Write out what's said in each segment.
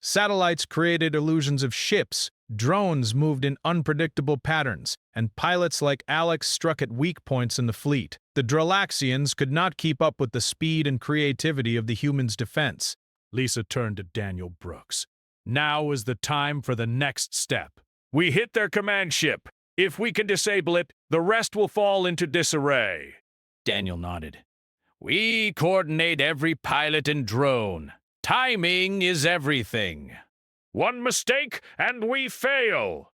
Satellites created illusions of ships, drones moved in unpredictable patterns, and pilots like Alex struck at weak points in the fleet. The Dralaxians could not keep up with the speed and creativity of the humans' defense. Lisa turned to Daniel Brooks. Now is the time for the next step. We hit their command ship. If we can disable it, the rest will fall into disarray. Daniel nodded. We coordinate every pilot and drone. Timing is everything. One mistake and we fail.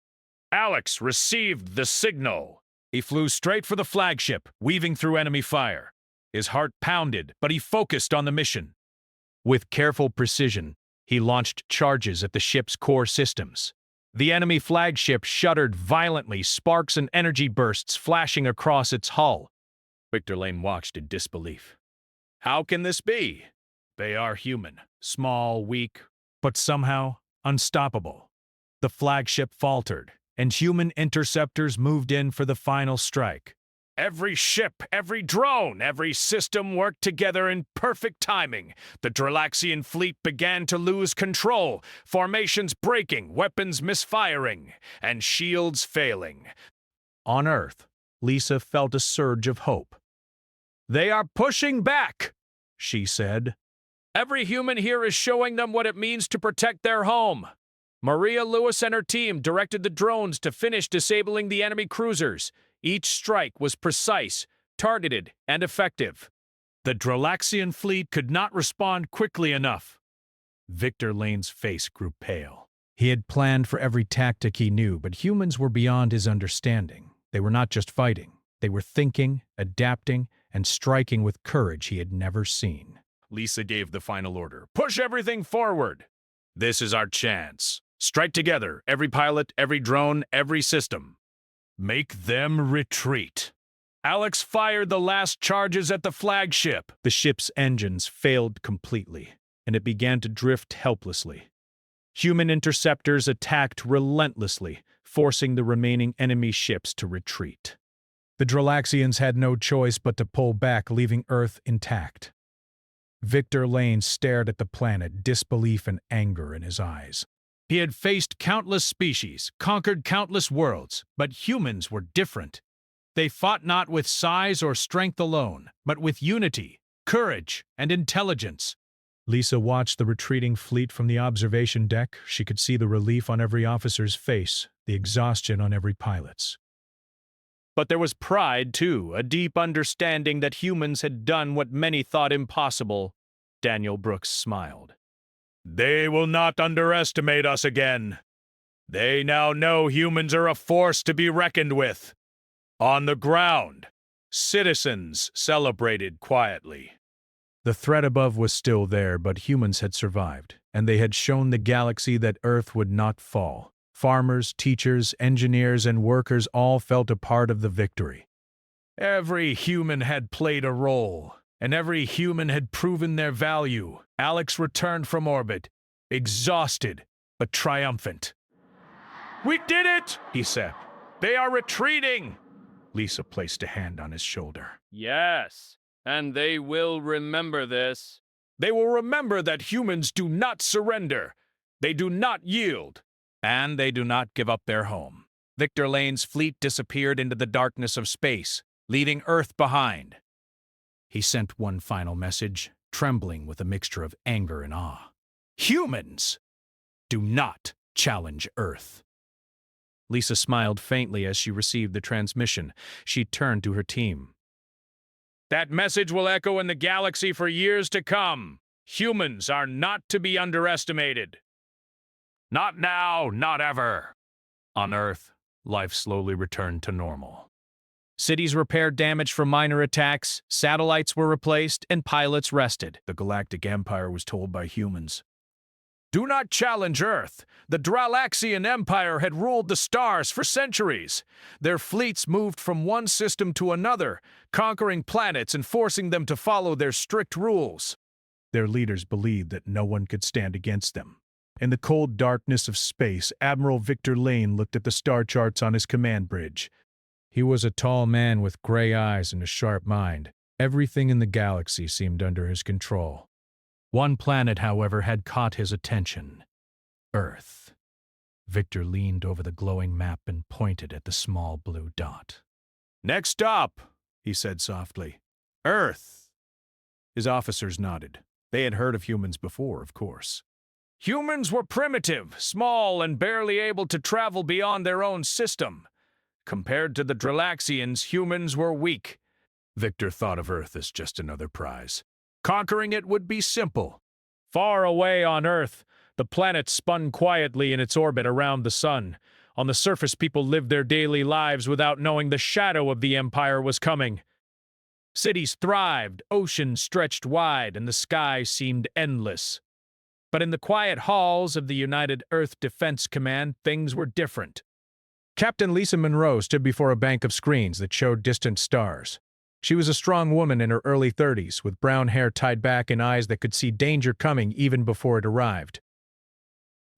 Alex received the signal. He flew straight for the flagship, weaving through enemy fire. His heart pounded, but he focused on the mission. With careful precision, he launched charges at the ship's core systems. The enemy flagship shuddered violently, sparks and energy bursts flashing across its hull. Victor Lane watched in disbelief. How can this be? They are human, small, weak, but somehow unstoppable. The flagship faltered, and human interceptors moved in for the final strike. Every ship, every drone, every system worked together in perfect timing. The Dralaxian fleet began to lose control, formations breaking, weapons misfiring, and shields failing. On Earth, Lisa felt a surge of hope. They are pushing back, she said. Every human here is showing them what it means to protect their home. Maria Lewis and her team directed the drones to finish disabling the enemy cruisers. Each strike was precise, targeted, and effective. The Dralaxian fleet could not respond quickly enough. Victor Lane's face grew pale. He had planned for every tactic he knew, but humans were beyond his understanding. They were not just fighting. They were thinking, adapting, and striking with courage he had never seen. Lisa gave the final order. Push everything forward. This is our chance. Strike together, every pilot, every drone, every system. Make them retreat. Alex fired the last charges at the flagship. The ship's engines failed completely, and it began to drift helplessly. Human interceptors attacked relentlessly, forcing the remaining enemy ships to retreat. The Dralaxians had no choice but to pull back, leaving Earth intact. Victor Lane stared at the planet, disbelief and anger in his eyes. He had faced countless species, conquered countless worlds, but humans were different. They fought not with size or strength alone, but with unity, courage, and intelligence. Lisa watched the retreating fleet from the observation deck. She could see the relief on every officer's face, the exhaustion on every pilot's. But there was pride, too, a deep understanding that humans had done what many thought impossible. Daniel Brooks smiled. They will not underestimate us again. They now know humans are a force to be reckoned with. On the ground, citizens celebrated quietly. The threat above was still there, but humans had survived, and they had shown the galaxy that Earth would not fall. Farmers, teachers, engineers, and workers all felt a part of the victory. Every human had played a role, and every human had proven their value. Alex returned from orbit, exhausted but triumphant. We did it, he said. They are retreating. Lisa placed a hand on his shoulder. Yes, and they will remember this. They will remember that humans do not surrender. They do not yield. And they do not give up their home. Victor Lane's fleet disappeared into the darkness of space, leaving Earth behind. He sent one final message, trembling with a mixture of anger and awe. Humans! Do not challenge Earth. Lisa smiled faintly as she received the transmission. She turned to her team. That message will echo in the galaxy for years to come. Humans are not to be underestimated. Not now, not ever. On Earth, life slowly returned to normal. Cities repaired damage from minor attacks, satellites were replaced, and pilots rested. The Galactic Empire was told by humans. Do not challenge Earth. The Dralaxian Empire had ruled the stars for centuries. Their fleets moved from one system to another, conquering planets and forcing them to follow their strict rules. Their leaders believed that no one could stand against them. In the cold darkness of space, Admiral Victor Lane looked at the star charts on his command bridge. He was a tall man with gray eyes and a sharp mind. Everything in the galaxy seemed under his control. One planet, however, had caught his attention. Earth. Victor leaned over the glowing map and pointed at the small blue dot. "Next stop," he said softly. "Earth." His officers nodded. They had heard of humans before, of course. Humans were primitive, small, and barely able to travel beyond their own system. Compared to the Dralaxians, humans were weak. Victor thought of Earth as just another prize. Conquering it would be simple. Far away on Earth, the planet spun quietly in its orbit around the sun. On the surface, people lived their daily lives without knowing the shadow of the Empire was coming. Cities thrived, oceans stretched wide, and the sky seemed endless. But in the quiet halls of the United Earth Defense Command, things were different. Captain Lisa Monroe stood before a bank of screens that showed distant stars. She was a strong woman in her early 30s, with brown hair tied back and eyes that could see danger coming even before it arrived.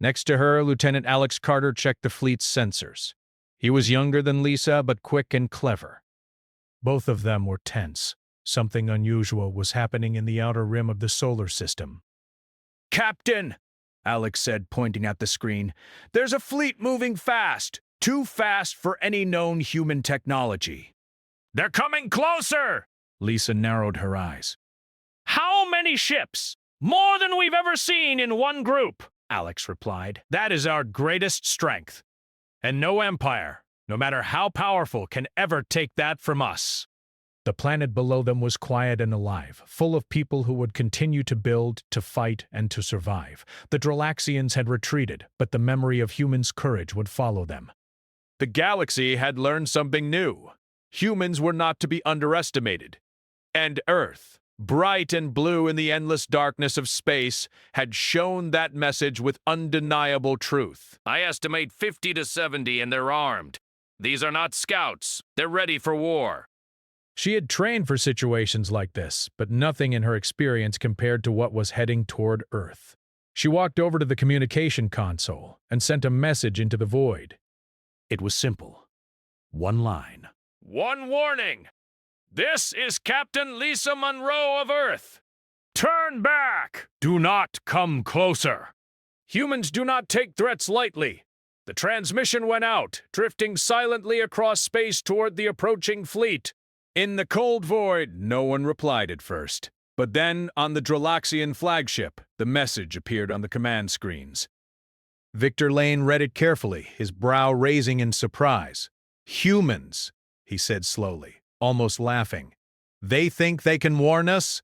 Next to her, Lieutenant Alex Carter checked the fleet's sensors. He was younger than Lisa, but quick and clever. Both of them were tense. Something unusual was happening in the outer rim of the solar system. "Captain," Alex said, pointing at the screen, "there's a fleet moving fast. Too fast for any known human technology." "They're coming closer!" Lisa narrowed her eyes. "How many ships? More than we've ever seen in one group," Alex replied. "That is our greatest strength. And no empire, no matter how powerful, can ever take that from us." The planet below them was quiet and alive, full of people who would continue to build, to fight, and to survive. The Dralaxians had retreated, but the memory of humans' courage would follow them. The galaxy had learned something new. Humans were not to be underestimated. And Earth, bright and blue in the endless darkness of space, had shown that message with undeniable truth. "I estimate 50 to 70, and they're armed. These are not scouts. They're ready for war." She had trained for situations like this, but nothing in her experience compared to what was heading toward Earth. She walked over to the communication console and sent a message into the void. It was simple. One line. "One warning. This is Captain Lisa Monroe of Earth. Turn back! Do not come closer. Humans do not take threats lightly." The transmission went out, drifting silently across space toward the approaching fleet. In the cold void, no one replied at first. But then, on the Dralaxian flagship, the message appeared on the command screens. Victor Lane read it carefully, his brow raising in surprise. "Humans," he said slowly, almost laughing. "They think they can warn us?"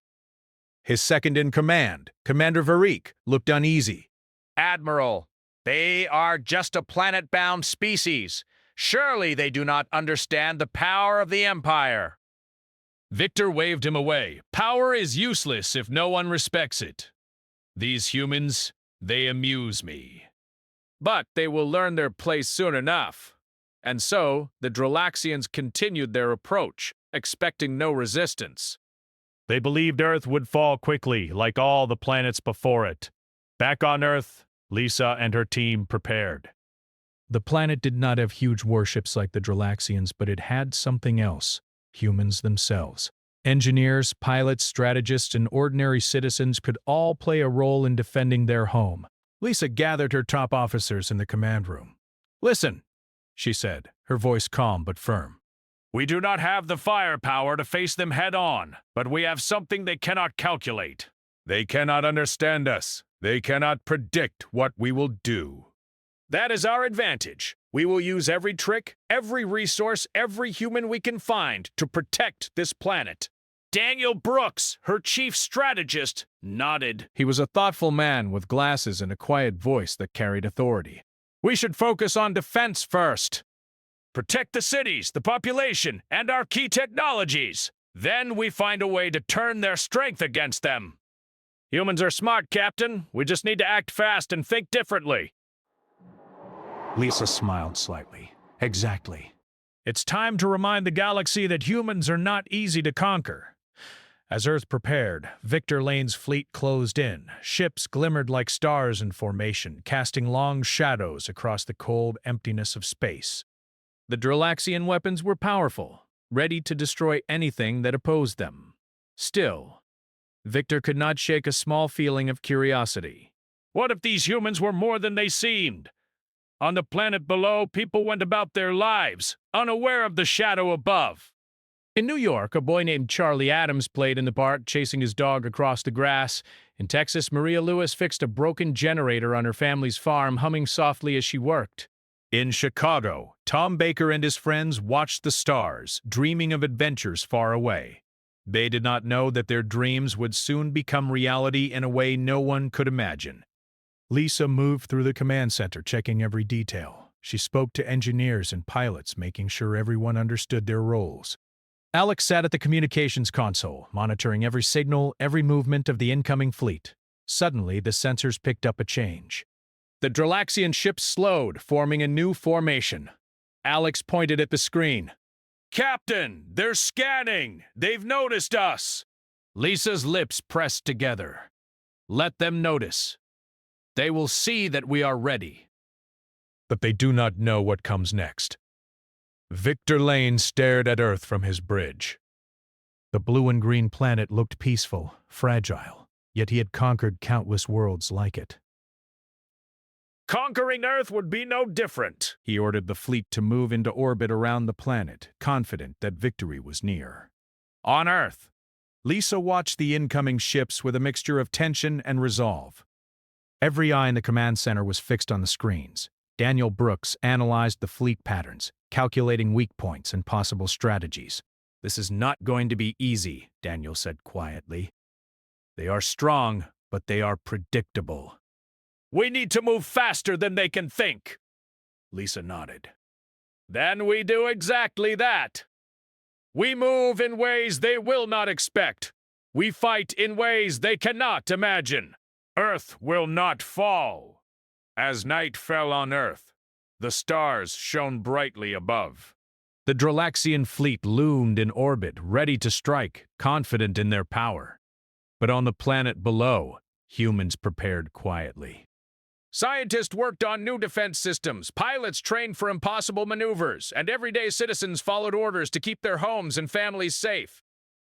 His second-in-command, Commander Varik, looked uneasy. "Admiral, they are just a planet-bound species. Surely they do not understand the power of the Empire." Victor waved him away. "Power is useless if no one respects it. These humans, they amuse me. But they will learn their place soon enough." And so, the Dralaxians continued their approach, expecting no resistance. They believed Earth would fall quickly, like all the planets before it. Back on Earth, Lisa and her team prepared. The planet did not have huge warships like the Dralaxians, but it had something else. Humans themselves. Engineers, pilots, strategists, and ordinary citizens could all play a role in defending their home. Lisa gathered her top officers in the command room. "Listen," she said, her voice calm but firm. "We do not have the firepower to face them head-on, but we have something they cannot calculate. They cannot understand us. They cannot predict what we will do. That is our advantage. We will use every trick, every resource, every human we can find to protect this planet." Daniel Brooks, her chief strategist, nodded. He was a thoughtful man with glasses and a quiet voice that carried authority. "We should focus on defense first. Protect the cities, the population, and our key technologies. Then we find a way to turn their strength against them. Humans are smart, Captain. We just need to act fast and think differently." Lisa smiled slightly. "Exactly. It's time to remind the galaxy that humans are not easy to conquer." As Earth prepared, Victor Lane's fleet closed in. Ships glimmered like stars in formation, casting long shadows across the cold emptiness of space. The Dralaxian weapons were powerful, ready to destroy anything that opposed them. Still, Victor could not shake a small feeling of curiosity. What if these humans were more than they seemed? On the planet below, people went about their lives, unaware of the shadow above. In New York, a boy named Charlie Adams played in the park, chasing his dog across the grass. In Texas, Maria Lewis fixed a broken generator on her family's farm, humming softly as she worked. In Chicago, Tom Baker and his friends watched the stars, dreaming of adventures far away. They did not know that their dreams would soon become reality in a way no one could imagine. Lisa moved through the command center, checking every detail. She spoke to engineers and pilots, making sure everyone understood their roles. Alex sat at the communications console, monitoring every signal, every movement of the incoming fleet. Suddenly, the sensors picked up a change. The Dralaxian ship slowed, forming a new formation. Alex pointed at the screen. Captain, they're scanning! They've noticed us! Lisa's lips pressed together. Let them notice. They will see that we are ready. But they do not know what comes next. Victor Lane stared at Earth from his bridge. The blue and green planet looked peaceful, fragile, yet he had conquered countless worlds like it. Conquering Earth would be no different. He ordered the fleet to move into orbit around the planet, confident that victory was near. On Earth, Lisa watched the incoming ships with a mixture of tension and resolve. Every eye in the command center was fixed on the screens. Daniel Brooks analyzed the fleet patterns, calculating weak points and possible strategies. This is not going to be easy, Daniel said quietly. They are strong, but they are predictable. We need to move faster than they can think. Lisa nodded. Then we do exactly that. We move in ways they will not expect. We fight in ways they cannot imagine. Earth will not fall. As night fell on Earth, the stars shone brightly above. The Dralaxian fleet loomed in orbit, ready to strike, confident in their power. But on the planet below, humans prepared quietly. Scientists worked on new defense systems, pilots trained for impossible maneuvers, and everyday citizens followed orders to keep their homes and families safe.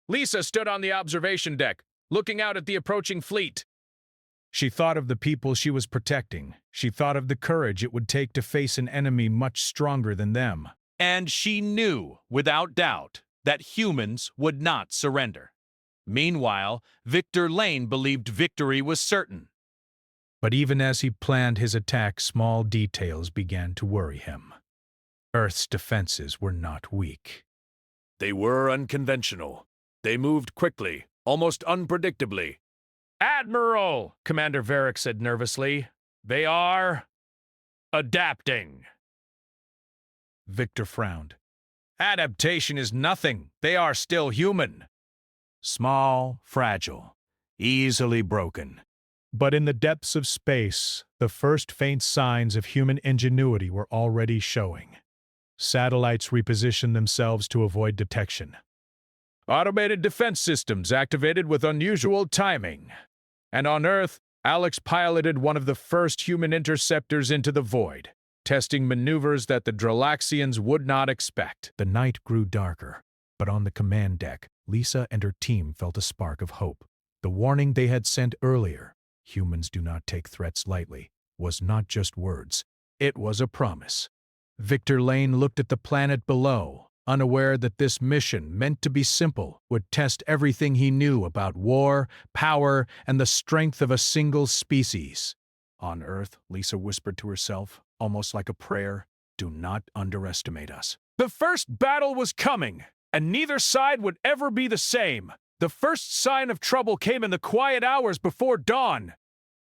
Lisa stood on the observation deck, looking out at the approaching fleet. She thought of the people she was protecting. She thought of the courage it would take to face an enemy much stronger than them. And she knew, without doubt, that humans would not surrender. Meanwhile, Victor Lane believed victory was certain. But even as he planned his attack, small details began to worry him. Earth's defenses were not weak. They were unconventional. They moved quickly, almost unpredictably. Admiral, Commander Varick said nervously. They are adapting. Victor frowned. Adaptation is nothing. They are still human. Small, fragile, easily broken. But in the depths of space, the first faint signs of human ingenuity were already showing. Satellites repositioned themselves to avoid detection. Automated defense systems activated with unusual timing. And on Earth, Alex piloted one of the first human interceptors into the void, testing maneuvers that the Dralaxians would not expect. The night grew darker, but on the command deck, Lisa and her team felt a spark of hope. The warning they had sent earlier, "Humans do not take threats lightly," was not just words. It was a promise. Victor Lane looked at the planet below, unaware that this mission, meant to be simple, would test everything he knew about war, power, and the strength of a single species. On Earth, Lisa whispered to herself, almost like a prayer, "Do not underestimate us." The first battle was coming, and neither side would ever be the same. The first sign of trouble came in the quiet hours before dawn.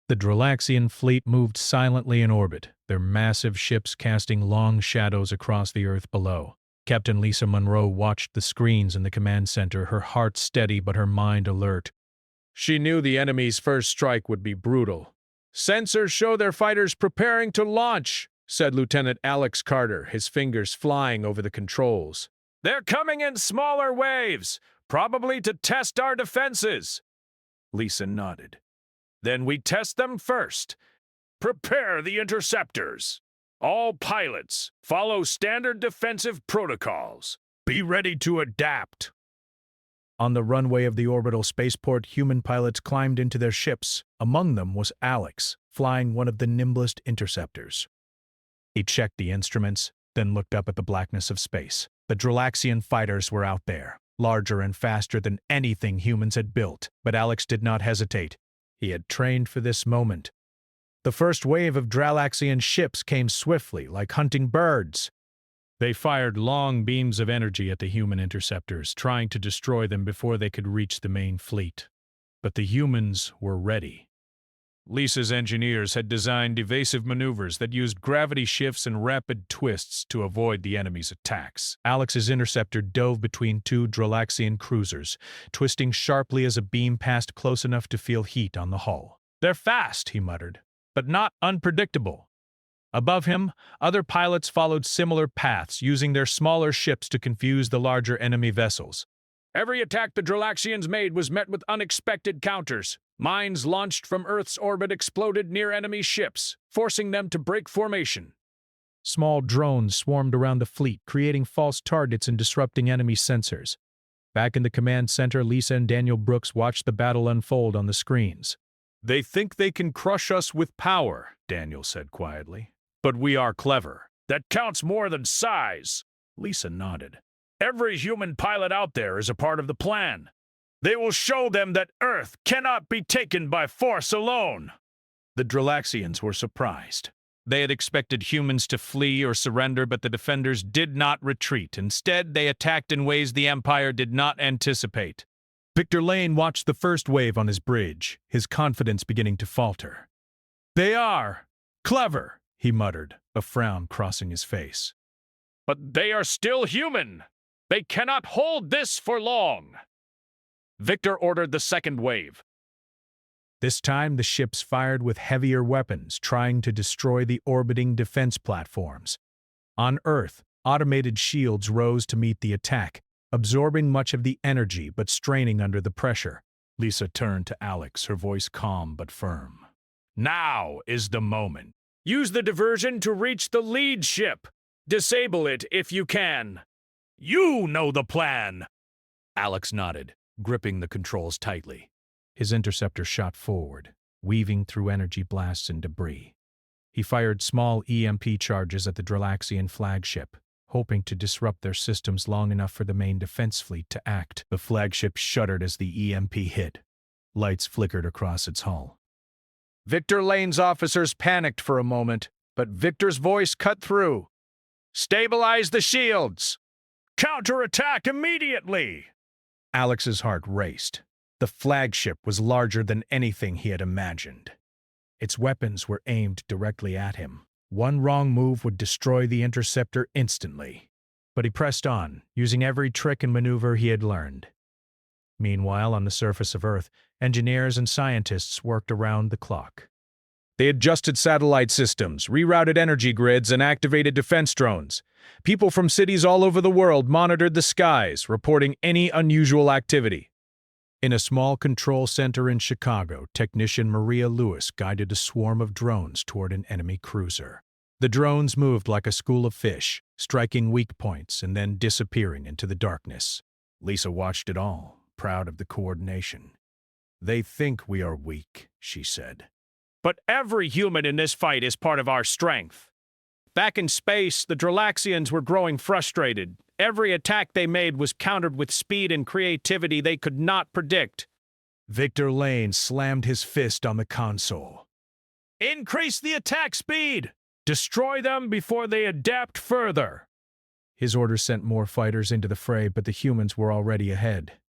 The Dralaxian fleet moved silently in orbit, their massive ships casting long shadows across the Earth below. Captain Lisa Monroe watched the screens in the command center, her heart steady but her mind alert. She knew the enemy's first strike would be brutal. "Sensors show their fighters preparing to launch," said Lieutenant Alex Carter, his fingers flying over the controls. "They're coming in smaller waves, probably to test our defenses." Lisa nodded. "Then we test them first. Prepare the interceptors. All pilots, follow standard defensive protocols. Be ready to adapt." On the runway of the orbital spaceport, human pilots climbed into their ships. Among them was Alex, flying one of the nimblest interceptors. He checked the instruments, then looked up at the blackness of space. The Dralaxian fighters were out there, larger and faster than anything humans had built, but Alex did not hesitate. He had trained for this moment. The first wave of Dralaxian ships came swiftly, like hunting birds. They fired long beams of energy at the human interceptors, trying to destroy them before they could reach the main fleet. But the humans were ready. Lisa's engineers had designed evasive maneuvers that used gravity shifts and rapid twists to avoid the enemy's attacks. Alex's interceptor dove between two Dralaxian cruisers, twisting sharply as a beam passed close enough to feel heat on the hull. "They're fast," he muttered, "but not unpredictable." Above him, other pilots followed similar paths, using their smaller ships to confuse the larger enemy vessels. Every attack the Dralaxians made was met with unexpected counters. Mines launched from Earth's orbit exploded near enemy ships, forcing them to break formation. Small drones swarmed around the fleet, creating false targets and disrupting enemy sensors. Back in the command center, Lisa and Daniel Brooks watched the battle unfold on the screens. "They think they can crush us with power," Daniel said quietly. "But we are clever." "That counts more than size," Lisa nodded. "Every human pilot out there is a part of the plan. They will show them that Earth cannot be taken by force alone." The Dralaxians were surprised. They had expected humans to flee or surrender, but the defenders did not retreat. Instead, they attacked in ways the Empire did not anticipate. Victor Lane watched the first wave on his bridge, his confidence beginning to falter. "They are clever," he muttered, a frown crossing his face. "But they are still human. They cannot hold this for long." Victor ordered the second wave. This time, the ships fired with heavier weapons, trying to destroy the orbiting defense platforms. On Earth, automated shields rose to meet the attack, absorbing much of the energy but straining under the pressure. Lisa turned to Alex, her voice calm but firm. "Now is the moment. Use the diversion to reach the lead ship. Disable it if you can." "You know the plan!" Alex nodded, gripping the controls tightly. His interceptor shot forward, weaving through energy blasts and debris. He fired small EMP charges at the Dralaxian flagship, hoping to disrupt their systems long enough for the main defense fleet to act. The flagship shuddered as the EMP hit. Lights flickered across its hull. Victor Lane's officers panicked for a moment, but Victor's voice cut through. "Stabilize the shields! Counterattack immediately!" Alex's heart raced. The flagship was larger than anything he had imagined. Its weapons were aimed directly at him. One wrong move would destroy the interceptor instantly. But he pressed on, using every trick and maneuver he had learned. Meanwhile, on the surface of Earth, engineers and scientists worked around the clock. They adjusted satellite systems, rerouted energy grids, and activated defense drones. People from cities all over the world monitored the skies, reporting any unusual activity. In a small control center in Chicago, technician Maria Lewis guided a swarm of drones toward an enemy cruiser. The drones moved like a school of fish, striking weak points and then disappearing into the darkness. Lisa watched it all, proud of the coordination. "They think we are weak," she said. "But every human in this fight is part of our strength." Back in space, the Dralaxians were growing frustrated. Every attack they made was countered with speed and creativity they could not predict. Victor Lane slammed his fist on the console. "Increase the attack speed! Destroy them before they adapt further!" His order sent more fighters into the fray, but the humans were already ahead.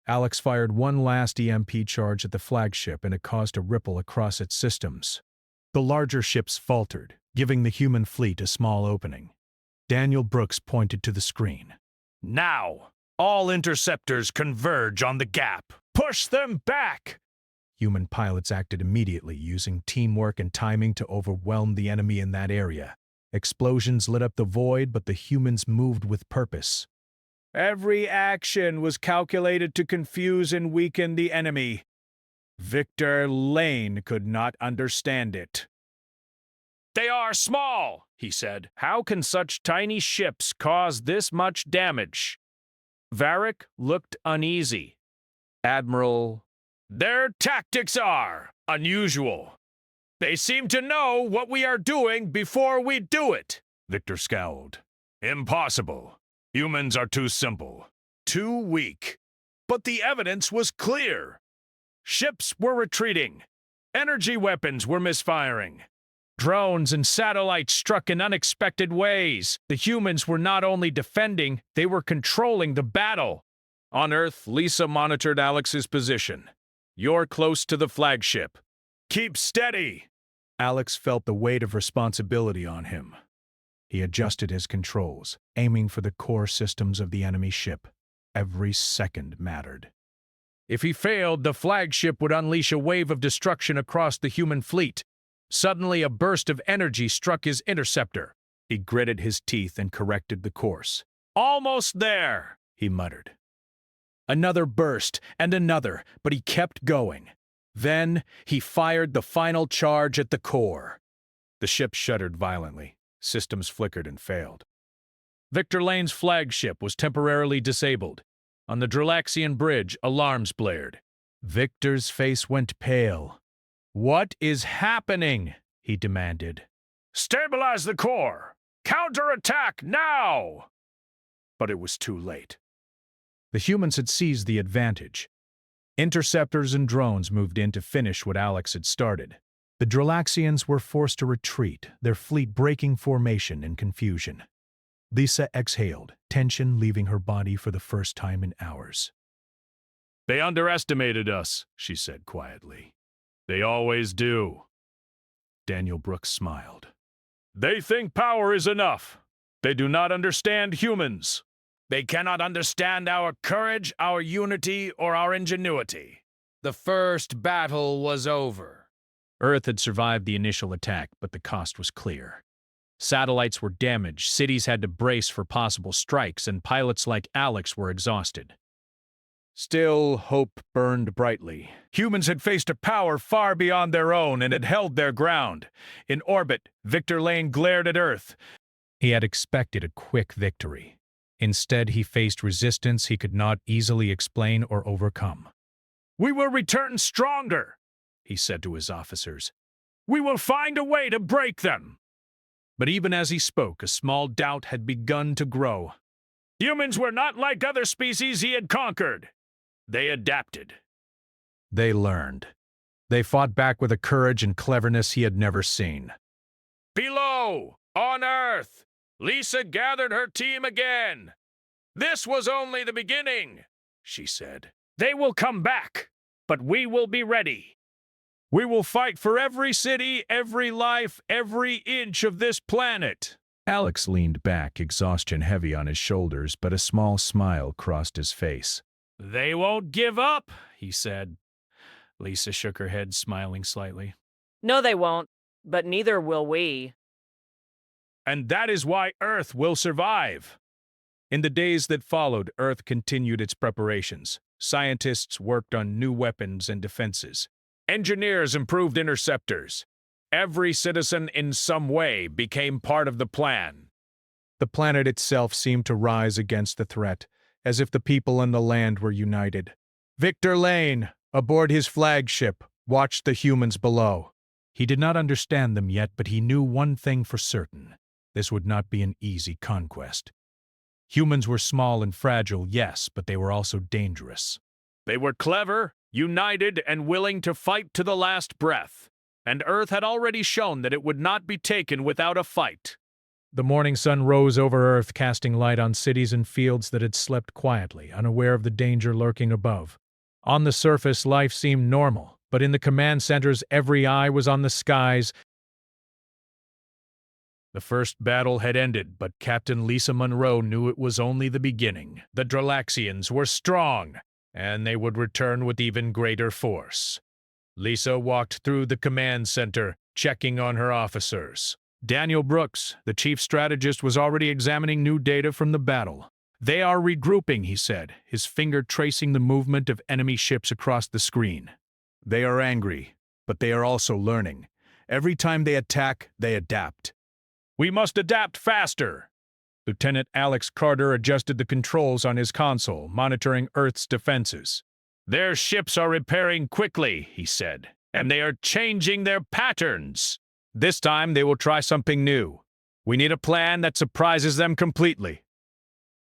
Alex fired one last EMP charge at the flagship, and it caused a ripple across its systems. The larger ships faltered, giving the human fleet a small opening. Daniel Brooks pointed to the screen. "Now, all interceptors converge on the gap. Push them back!" Human pilots acted immediately, using teamwork and timing to overwhelm the enemy in that area. Explosions lit up the void, but the humans moved with purpose. Every action was calculated to confuse and weaken the enemy. Victor Lane could not understand it. "They are small," he said. "How can such tiny ships cause this much damage?" Varric looked uneasy. "Admiral, their tactics are unusual. They seem to know what we are doing before we do it, Victor scowled. Impossible. Humans are too simple, too weak. But the evidence was clear. Ships were retreating. Energy weapons were misfiring. Drones and satellites struck in unexpected ways. The humans were not only defending, they were controlling the battle. On Earth, Lisa monitored Alex's position. You're close to the flagship. Keep steady! Alex felt the weight of responsibility on him. He adjusted his controls, aiming for the core systems of the enemy ship. Every second mattered. If he failed, the flagship would unleash a wave of destruction across the human fleet. Suddenly, a burst of energy struck his interceptor. He gritted his teeth and corrected the course. Almost there, he muttered. Another burst, and another, but he kept going. Then, he fired the final charge at the core. The ship shuddered violently. Systems flickered and failed. Victor Lane's flagship was temporarily disabled. On the Dralaxian bridge, alarms blared. Victor's face went pale. "What is happening?" he demanded. "Stabilize the core! Counterattack now!" But it was too late. The humans had seized the advantage. Interceptors and drones moved in to finish what Alex had started. The Dralaxians were forced to retreat, their fleet breaking formation in confusion. Lisa exhaled, tension leaving her body for the first time in hours. "They underestimated us," she said quietly. "They always do." Daniel Brooks smiled. "They think power is enough. They do not understand humans. They cannot understand our courage, our unity, or our ingenuity." The first battle was over. Earth had survived the initial attack, but the cost was clear. Satellites were damaged, cities had to brace for possible strikes, and pilots like Alex were exhausted. Still, hope burned brightly. Humans had faced a power far beyond their own and had held their ground. In orbit, Victor Lane glared at Earth. He had expected a quick victory. Instead, he faced resistance he could not easily explain or overcome. "We will return stronger," he said to his officers. "We will find a way to break them." But even as he spoke, a small doubt had begun to grow. Humans were not like other species he had conquered. They adapted. They learned. They fought back with a courage and cleverness he had never seen. Below, on Earth, Lisa gathered her team again. "This was only the beginning," she said. "They will come back, but we will be ready. We will fight for every city, every life, every inch of this planet." Alex leaned back, exhaustion heavy on his shoulders, but a small smile crossed his face. "They won't give up," he said. Lisa shook her head, smiling slightly. "No, they won't, but neither will we." "And that is why Earth will survive." In the days that followed, Earth continued its preparations. Scientists worked on new weapons and defenses. Engineers improved interceptors. Every citizen in some way became part of the plan. The planet itself seemed to rise against the threat, as if the people and the land were united. Victor Lane, aboard his flagship, watched the humans below. He did not understand them yet, but he knew one thing for certain. This would not be an easy conquest. Humans were small and fragile, yes, but they were also dangerous. They were clever, united, and willing to fight to the last breath. And Earth had already shown that it would not be taken without a fight. The morning sun rose over Earth, casting light on cities and fields that had slept quietly, unaware of the danger lurking above. On the surface, life seemed normal, but in the command centers, every eye was on the skies. The first battle had ended, but Captain Lisa Monroe knew it was only the beginning. The Dralaxians were strong, and they would return with even greater force. Lisa walked through the command center, checking on her officers. Daniel Brooks, the chief strategist, was already examining new data from the battle. "They are regrouping," he said, his finger tracing the movement of enemy ships across the screen. "They are angry, but they are also learning. Every time they attack, they adapt. We must adapt faster." Lieutenant Alex Carter adjusted the controls on his console, monitoring Earth's defenses. "Their ships are repairing quickly," he said. And they are changing their patterns. This time they will try something new. We need a plan that surprises them completely.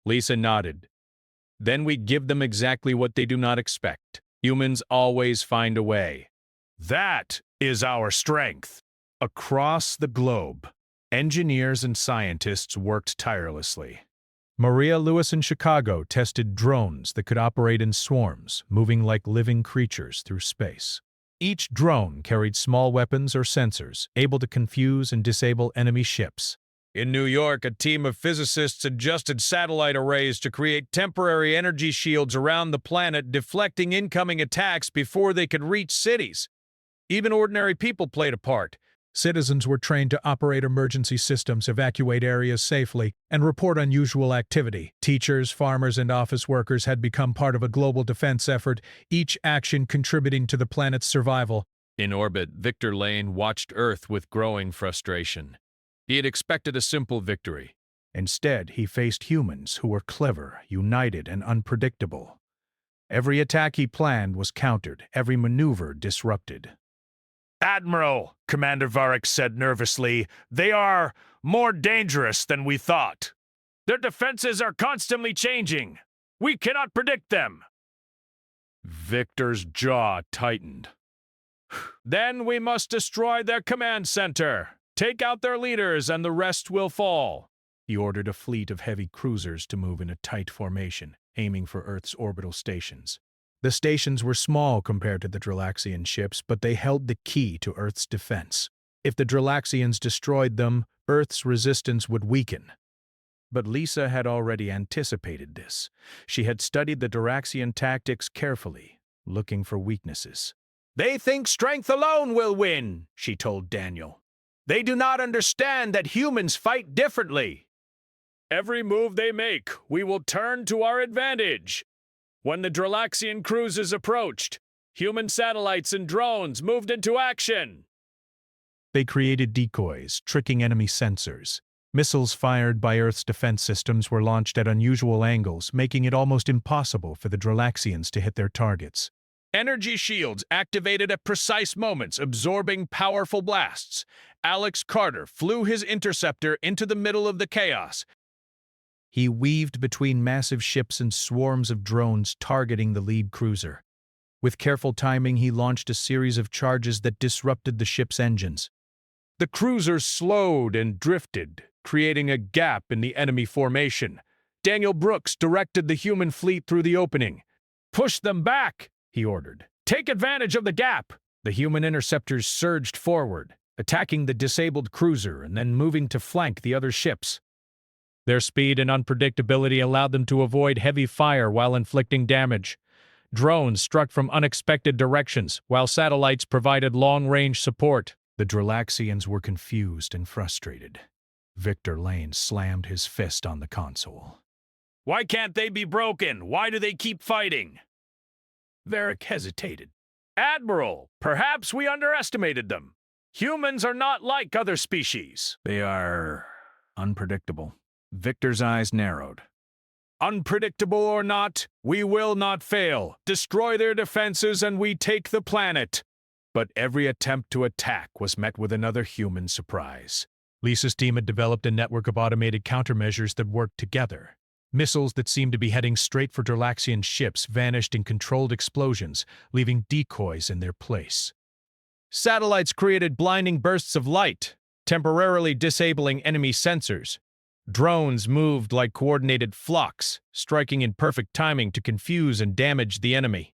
Lisa nodded. Then we give them exactly what they do not expect. Humans always find a way. That is our strength. Across the globe, engineers and scientists worked tirelessly. Maria Lewis in Chicago tested drones that could operate in swarms, moving like living creatures through space. Each drone carried small weapons or sensors, able to confuse and disable enemy ships. In New York, a team of physicists adjusted satellite arrays to create temporary energy shields around the planet, deflecting incoming attacks before they could reach cities. Even ordinary people played a part. Citizens were trained to operate emergency systems, evacuate areas safely, and report unusual activity. Teachers, farmers, and office workers had become part of a global defense effort, each action contributing to the planet's survival. In orbit, Victor Lane watched Earth with growing frustration. He had expected a simple victory. Instead, he faced humans who were clever, united, and unpredictable. Every attack he planned was countered, every maneuver disrupted. Admiral, Commander Varric said nervously, they are more dangerous than we thought. Their defenses are constantly changing. We cannot predict them. Victor's jaw tightened. Then we must destroy their command center. Take out their leaders and the rest will fall. He ordered a fleet of heavy cruisers to move in a tight formation, aiming for Earth's orbital stations. The stations were small compared to the Dralaxian ships, but they held the key to Earth's defense. If the Dralaxians destroyed them, Earth's resistance would weaken. But Lisa had already anticipated this. She had studied the Dralaxian tactics carefully, looking for weaknesses. They think strength alone will win, she told Daniel. They do not understand that humans fight differently. Every move they make, we will turn to our advantage. When the Dralaxian cruisers approached, human satellites and drones moved into action. They created decoys, tricking enemy sensors. Missiles fired by Earth's defense systems were launched at unusual angles, making it almost impossible for the Dralaxians to hit their targets. Energy shields activated at precise moments, absorbing powerful blasts. Alex Carter flew his interceptor into the middle of the chaos. He weaved between massive ships and swarms of drones targeting the lead cruiser. With careful timing, he launched a series of charges that disrupted the ship's engines. The cruiser slowed and drifted, creating a gap in the enemy formation. Daniel Brooks directed the human fleet through the opening. "Push them back," he ordered. "Take advantage of the gap." The human interceptors surged forward, attacking the disabled cruiser and then moving to flank the other ships. Their speed and unpredictability allowed them to avoid heavy fire while inflicting damage. Drones struck from unexpected directions, while satellites provided long-range support. The Dralaxians were confused and frustrated. Victor Lane slammed his fist on the console. "Why can't they be broken? Why do they keep fighting?" Varric hesitated. "Admiral, perhaps we underestimated them. Humans are not like other species. They are unpredictable." Victor's eyes narrowed. "Unpredictable or not, we will not fail. Destroy their defenses and we take the planet." But every attempt to attack was met with another human surprise. Lisa's team had developed a network of automated countermeasures that worked together. Missiles that seemed to be heading straight for Dralaxian ships vanished in controlled explosions, leaving decoys in their place. Satellites created blinding bursts of light, temporarily disabling enemy sensors. Drones moved like coordinated flocks, striking in perfect timing to confuse and damage the enemy.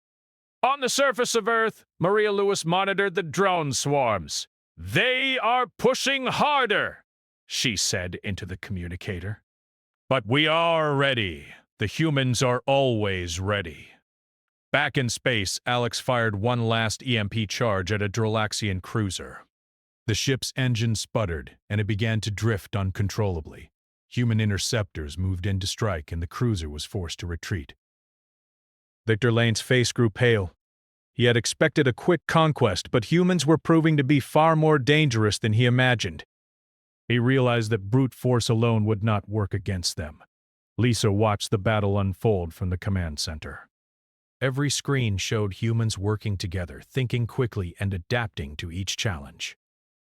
On the surface of Earth, Maria Lewis monitored the drone swarms. "They are pushing harder," she said into the communicator. "But we are ready. The humans are always ready." Back in space, Alex fired one last EMP charge at a Dralaxian cruiser. The ship's engine sputtered, and it began to drift uncontrollably. Human interceptors moved in to strike, and the cruiser was forced to retreat. Victor Lane's face grew pale. He had expected a quick conquest, but humans were proving to be far more dangerous than he imagined. He realized that brute force alone would not work against them. Lisa watched the battle unfold from the command center. Every screen showed humans working together, thinking quickly and adapting to each challenge.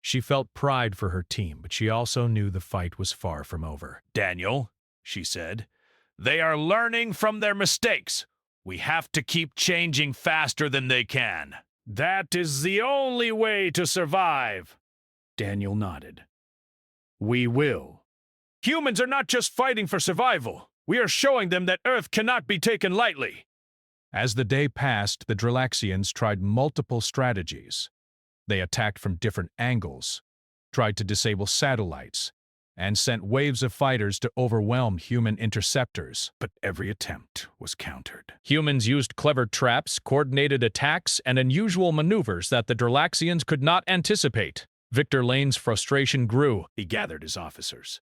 She felt pride for her team, but she also knew the fight was far from over. "Daniel," she said, "they are learning from their mistakes. We have to keep changing faster than they can. That is the only way to survive." Daniel nodded. "We will. Humans are not just fighting for survival. We are showing them that Earth cannot be taken lightly." As the day passed, the Dralaxians tried multiple strategies. They attacked from different angles, tried to disable satellites, and sent waves of fighters to overwhelm human interceptors. But every attempt was countered. Humans used clever traps, coordinated attacks, and unusual maneuvers that the Dralaxians could not anticipate. Victor Lane's frustration grew. He gathered his officers.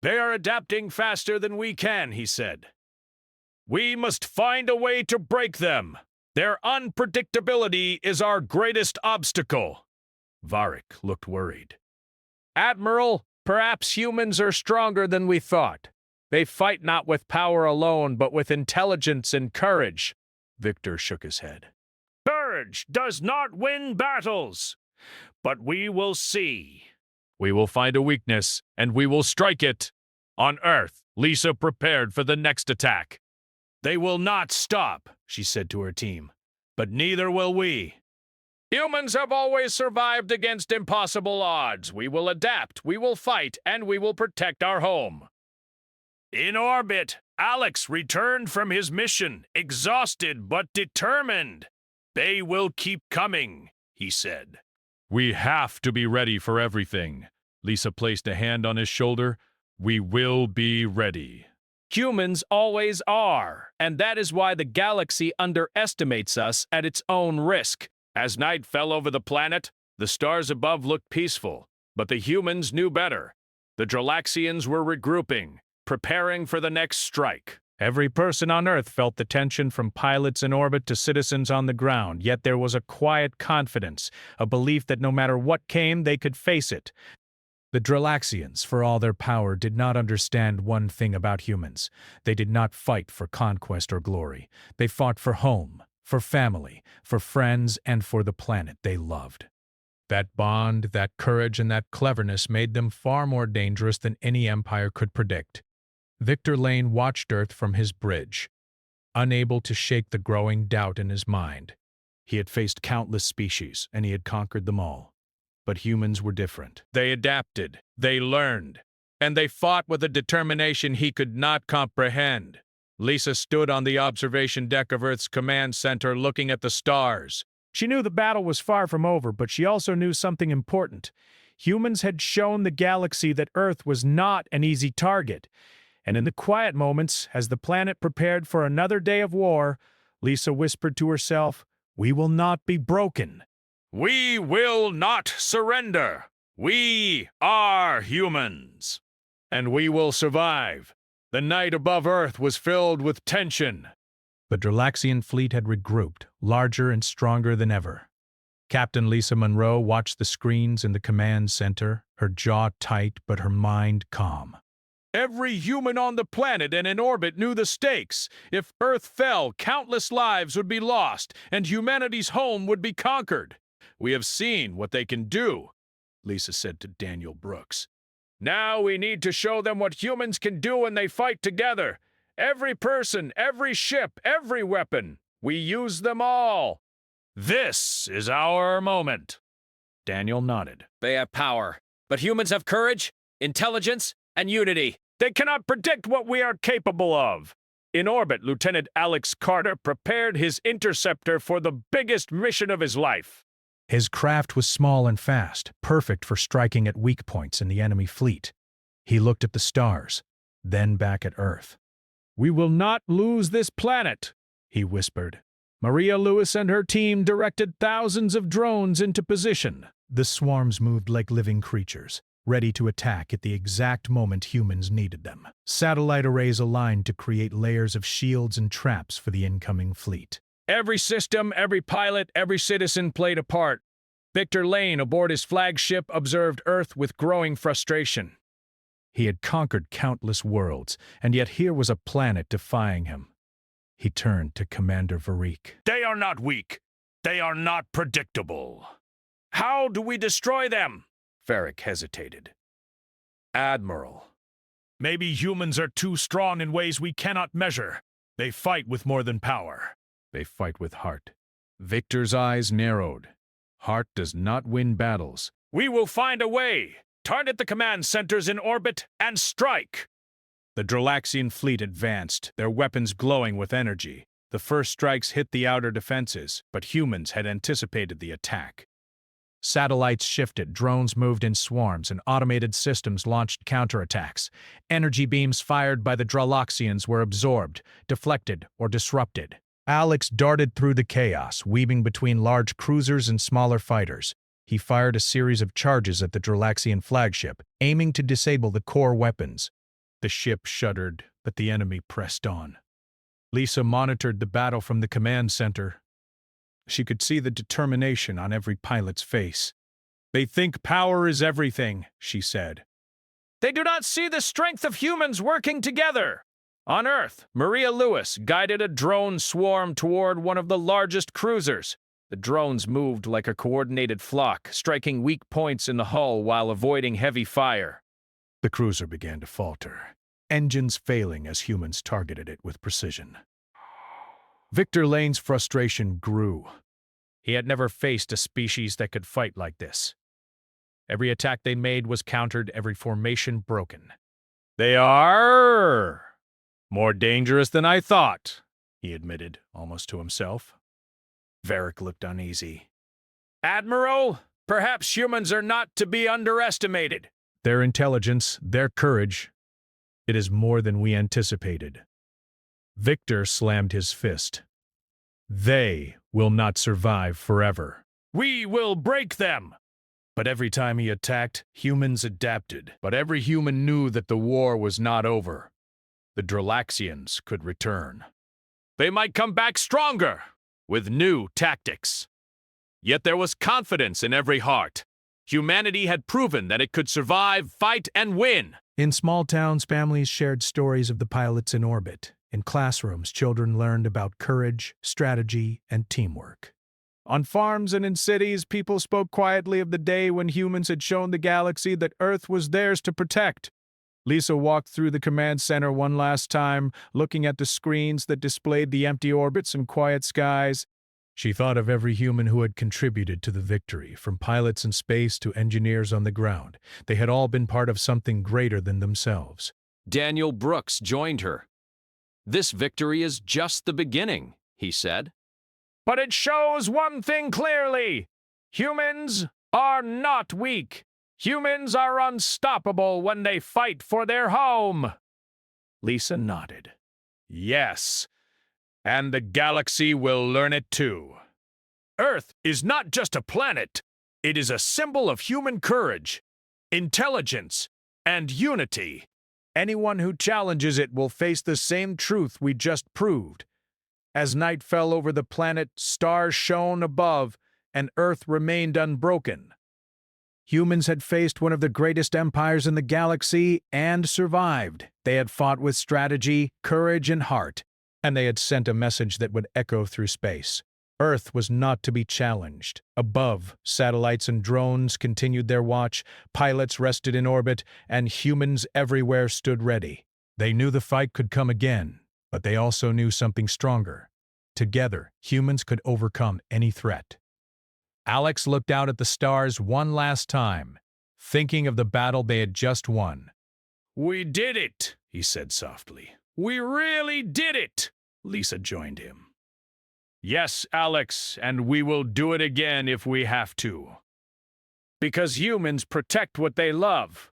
"They are adapting faster than we can," he said. "We must find a way to break them. Their unpredictability is our greatest obstacle." Varric looked worried. "Admiral, perhaps humans are stronger than we thought. They fight not with power alone, but with intelligence and courage." Victor shook his head. "Courage does not win battles, but we will see. We will find a weakness, and we will strike it. On Earth, Lisa prepared for the next attack. They will not stop," she said to her team, "but neither will we. Humans have always survived against impossible odds. We will adapt, we will fight, and we will protect our home." In orbit, Alex returned from his mission, exhausted but determined. "They will keep coming," he said. "We have to be ready for everything." Lisa placed a hand on his shoulder. "We will be ready." Humans always are, and that is why the galaxy underestimates us at its own risk. As night fell over the planet, the stars above looked peaceful, but the humans knew better. The Dralaxians were regrouping, preparing for the next strike. Every person on Earth felt the tension, from pilots in orbit to citizens on the ground, yet there was a quiet confidence, a belief that no matter what came, they could face it. The Dralaxians, for all their power, did not understand one thing about humans. They did not fight for conquest or glory. They fought for home, for family, for friends, and for the planet they loved. That bond, that courage, and that cleverness made them far more dangerous than any empire could predict. Victor Lane watched Earth from his bridge, unable to shake the growing doubt in his mind. He had faced countless species, and he had conquered them all. But humans were different. They adapted, they learned, and they fought with a determination he could not comprehend. Lisa stood on the observation deck of Earth's command center looking at the stars. She knew the battle was far from over, but she also knew something important. Humans had shown the galaxy that Earth was not an easy target. And in the quiet moments, as the planet prepared for another day of war, Lisa whispered to herself, "We will not be broken. We will not surrender. We are humans. And we will survive." The night above Earth was filled with tension. The Dralaxian fleet had regrouped, larger and stronger than ever. Captain Lisa Monroe watched the screens in the command center, her jaw tight but her mind calm. Every human on the planet and in orbit knew the stakes. If Earth fell, countless lives would be lost, and humanity's home would be conquered. "We have seen what they can do," Lisa said to Daniel Brooks. "Now we need to show them what humans can do when they fight together. Every person, every ship, every weapon. We use them all. This is our moment." Daniel nodded. They have power, but humans have courage, intelligence, and unity. "They cannot predict what we are capable of." In orbit, Lieutenant Alex Carter prepared his interceptor for the biggest mission of his life. His craft was small and fast, perfect for striking at weak points in the enemy fleet. He looked at the stars, then back at Earth. "We will not lose this planet," he whispered. Maria Lewis and her team directed thousands of drones into position. The swarms moved like living creatures, ready to attack at the exact moment humans needed them. Satellite arrays aligned to create layers of shields and traps for the incoming fleet. Every system, every pilot, every citizen played a part. Victor Lane, aboard his flagship, observed Earth with growing frustration. He had conquered countless worlds, and yet here was a planet defying him. He turned to Commander Varik. They are not weak. They are not predictable. How do we destroy them? Varric hesitated. Admiral. Maybe humans are too strong in ways we cannot measure. They fight with more than power. They fight with heart. Victor's eyes narrowed. Heart does not win battles. We will find a way. Target the command centers in orbit and strike. The Dralaxian fleet advanced, their weapons glowing with energy. The first strikes hit the outer defenses, but humans had anticipated the attack. Satellites shifted, drones moved in swarms, and automated systems launched counterattacks. Energy beams fired by the Dralaxians were absorbed, deflected, or disrupted. Alex darted through the chaos, weaving between large cruisers and smaller fighters. He fired a series of charges at the Dralaxian flagship, aiming to disable the core weapons. The ship shuddered, but the enemy pressed on. Lisa monitored the battle from the command center. She could see the determination on every pilot's face. They think power is everything, she said. They do not see the strength of humans working together. On Earth, Maria Lewis guided a drone swarm toward one of the largest cruisers. The drones moved like a coordinated flock, striking weak points in the hull while avoiding heavy fire. The cruiser began to falter, engines failing as humans targeted it with precision. Victor Lane's frustration grew. He had never faced a species that could fight like this. Every attack they made was countered, every formation broken. They are more dangerous than I thought, he admitted, almost to himself. Varric looked uneasy. Admiral, perhaps humans are not to be underestimated. Their intelligence, their courage, it is more than we anticipated. Victor slammed his fist. They will not survive forever. We will break them! But every time he attacked, humans adapted. But every human knew that the war was not over. The Dralaxians could return. They might come back stronger, with new tactics. Yet there was confidence in every heart. Humanity had proven that it could survive, fight, and win. In small towns, families shared stories of the pilots in orbit. In classrooms, children learned about courage, strategy, and teamwork. On farms and in cities, people spoke quietly of the day when humans had shown the galaxy that Earth was theirs to protect. Lisa walked through the command center one last time, looking at the screens that displayed the empty orbits and quiet skies. She thought of every human who had contributed to the victory, from pilots in space to engineers on the ground. They had all been part of something greater than themselves. Daniel Brooks joined her. This victory is just the beginning, he said. But it shows one thing clearly. Humans are not weak. Humans are unstoppable when they fight for their home. Lisa nodded. Yes, and the galaxy will learn it too. Earth is not just a planet. It is a symbol of human courage, intelligence, and unity. Anyone who challenges it will face the same truth we just proved. As night fell over the planet, stars shone above, and Earth remained unbroken. Humans had faced one of the greatest empires in the galaxy and survived. They had fought with strategy, courage, and heart, and they had sent a message that would echo through space. Earth was not to be challenged. Above, satellites and drones continued their watch, pilots rested in orbit, and humans everywhere stood ready. They knew the fight could come again, but they also knew something stronger. Together, humans could overcome any threat. Alex looked out at the stars one last time, thinking of the battle they had just won. We did it, he said softly. We really did it. Lisa joined him. Yes, Alex, and we will do it again if we have to. Because humans protect what they love.